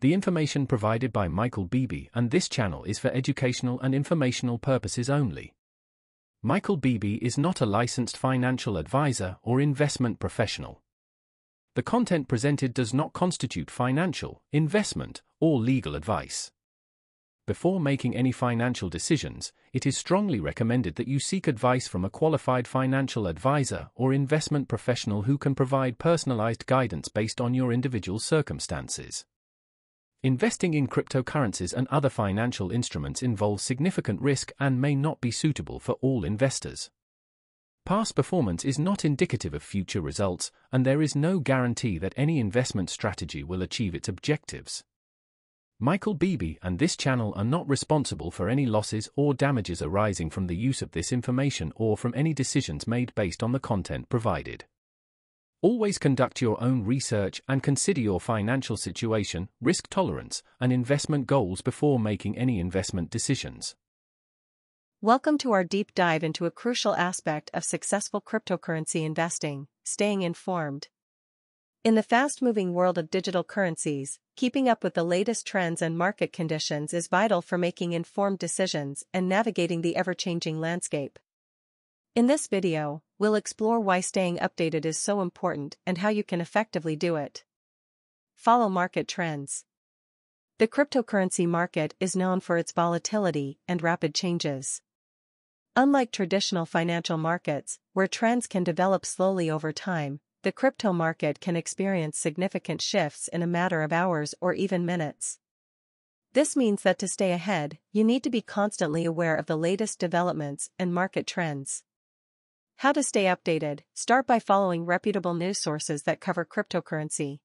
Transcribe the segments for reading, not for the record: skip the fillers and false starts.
The information provided by Michael Beebe and this channel is for educational and informational purposes only. Michael Beebe is not a licensed financial advisor or investment professional. The content presented does not constitute financial, investment, or legal advice. Before making any financial decisions, it is strongly recommended that you seek advice from a qualified financial advisor or investment professional who can provide personalized guidance based on your individual circumstances. Investing in cryptocurrencies and other financial instruments involves significant risk and may not be suitable for all investors. Past performance is not indicative of future results, and there is no guarantee that any investment strategy will achieve its objectives. Michael Beebe and this channel are not responsible for any losses or damages arising from the use of this information or from any decisions made based on the content provided. Always conduct your own research and consider your financial situation, risk tolerance, and investment goals before making any investment decisions. Welcome to our deep dive into a crucial aspect of successful cryptocurrency investing: staying informed. In the fast-moving world of digital currencies, keeping up with the latest trends and market conditions is vital for making informed decisions and navigating the ever-changing landscape. In this video, we'll explore why staying updated is so important and how you can effectively do it. Follow market trends. The cryptocurrency market is known for its volatility and rapid changes. Unlike traditional financial markets, where trends can develop slowly over time, the crypto market can experience significant shifts in a matter of hours or even minutes. This means that to stay ahead, you need to be constantly aware of the latest developments and market trends. How to stay updated: start by following reputable news sources that cover cryptocurrency.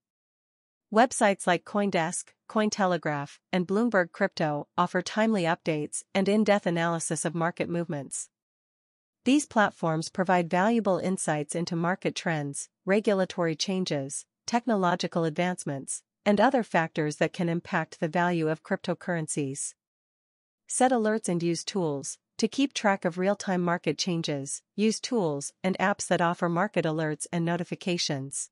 Websites like CoinDesk, Cointelegraph, and Bloomberg Crypto offer timely updates and in-depth analysis of market movements. These platforms provide valuable insights into market trends, regulatory changes, technological advancements, and other factors that can impact the value of cryptocurrencies. Set alerts and use tools. To keep track of real-time market changes, use tools and apps that offer market alerts and notifications.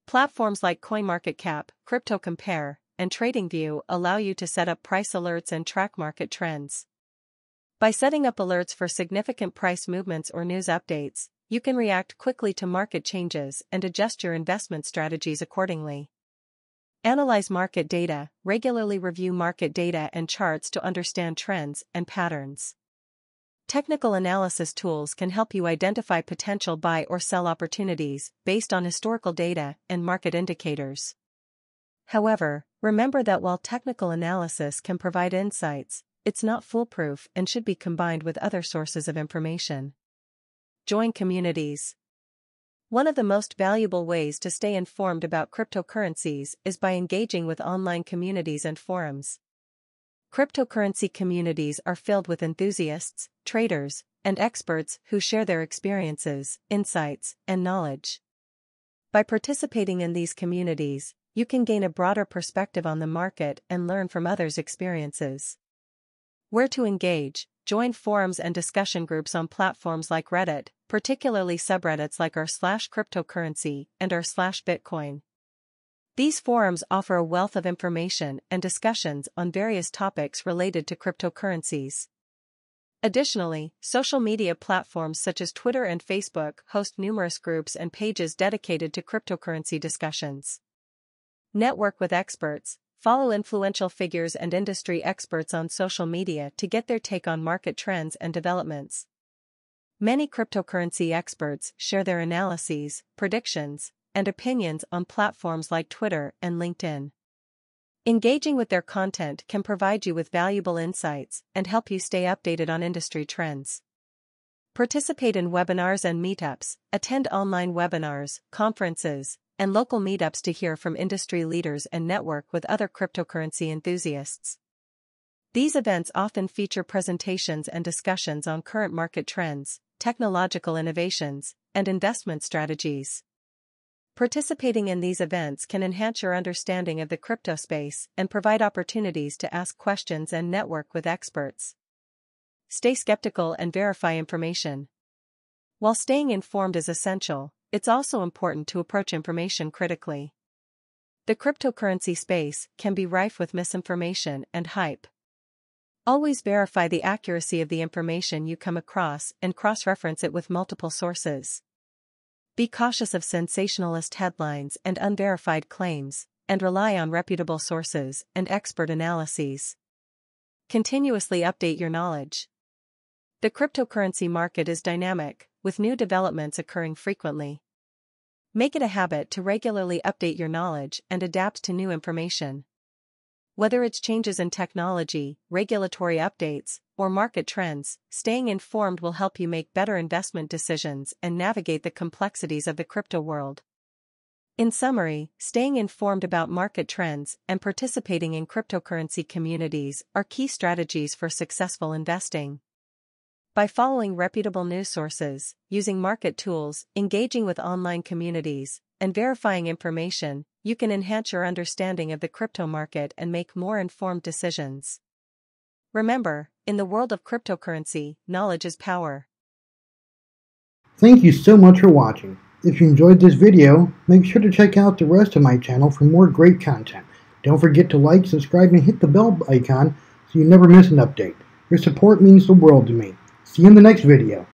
Platforms like CoinMarketCap, CryptoCompare, and TradingView allow you to set up price alerts and track market trends. By setting up alerts for significant price movements or news updates, you can react quickly to market changes and adjust your investment strategies accordingly. Analyze market data. Regularly review market data and charts to understand trends and patterns. Technical analysis tools can help you identify potential buy or sell opportunities based on historical data and market indicators. However, remember that while technical analysis can provide insights, it's not foolproof and should be combined with other sources of information. Join communities. One of the most valuable ways to stay informed about cryptocurrencies is by engaging with online communities and forums. Cryptocurrency communities are filled with enthusiasts, traders, and experts who share their experiences, insights, and knowledge. By participating in these communities, you can gain a broader perspective on the market and learn from others' experiences. Where to engage: join forums and discussion groups on platforms like Reddit, particularly subreddits like r/cryptocurrency and r/Bitcoin. These forums offer a wealth of information and discussions on various topics related to cryptocurrencies. Additionally, social media platforms such as Twitter and Facebook host numerous groups and pages dedicated to cryptocurrency discussions. Network with experts. Follow influential figures and industry experts on social media to get their take on market trends and developments. Many cryptocurrency experts share their analyses, predictions, and opinions on platforms like Twitter and LinkedIn. Engaging with their content can provide you with valuable insights and help you stay updated on industry trends. Participate in webinars and meetups. Attend online webinars, conferences, and local meetups to hear from industry leaders and network with other cryptocurrency enthusiasts. These events often feature presentations and discussions on current market trends, technological innovations, and investment strategies. Participating in these events can enhance your understanding of the crypto space and provide opportunities to ask questions and network with experts. Stay skeptical and verify information. While staying informed is essential, it's also important to approach information critically. The cryptocurrency space can be rife with misinformation and hype. Always verify the accuracy of the information you come across and cross-reference it with multiple sources. Be cautious of sensationalist headlines and unverified claims, and rely on reputable sources and expert analyses. Continuously update your knowledge. The cryptocurrency market is dynamic, with new developments occurring frequently. Make it a habit to regularly update your knowledge and adapt to new information. Whether it's changes in technology, regulatory updates, or market trends, staying informed will help you make better investment decisions and navigate the complexities of the crypto world. In summary, staying informed about market trends and participating in cryptocurrency communities are key strategies for successful investing. By following reputable news sources, using market tools, engaging with online communities, and verifying information, you can enhance your understanding of the crypto market and make more informed decisions. Remember, in the world of cryptocurrency, knowledge is power. Thank you so much for watching. If you enjoyed this video, make sure to check out the rest of my channel for more great content. Don't forget to like, subscribe, and hit the bell icon so you never miss an update. Your support means the world to me. See you in the next video.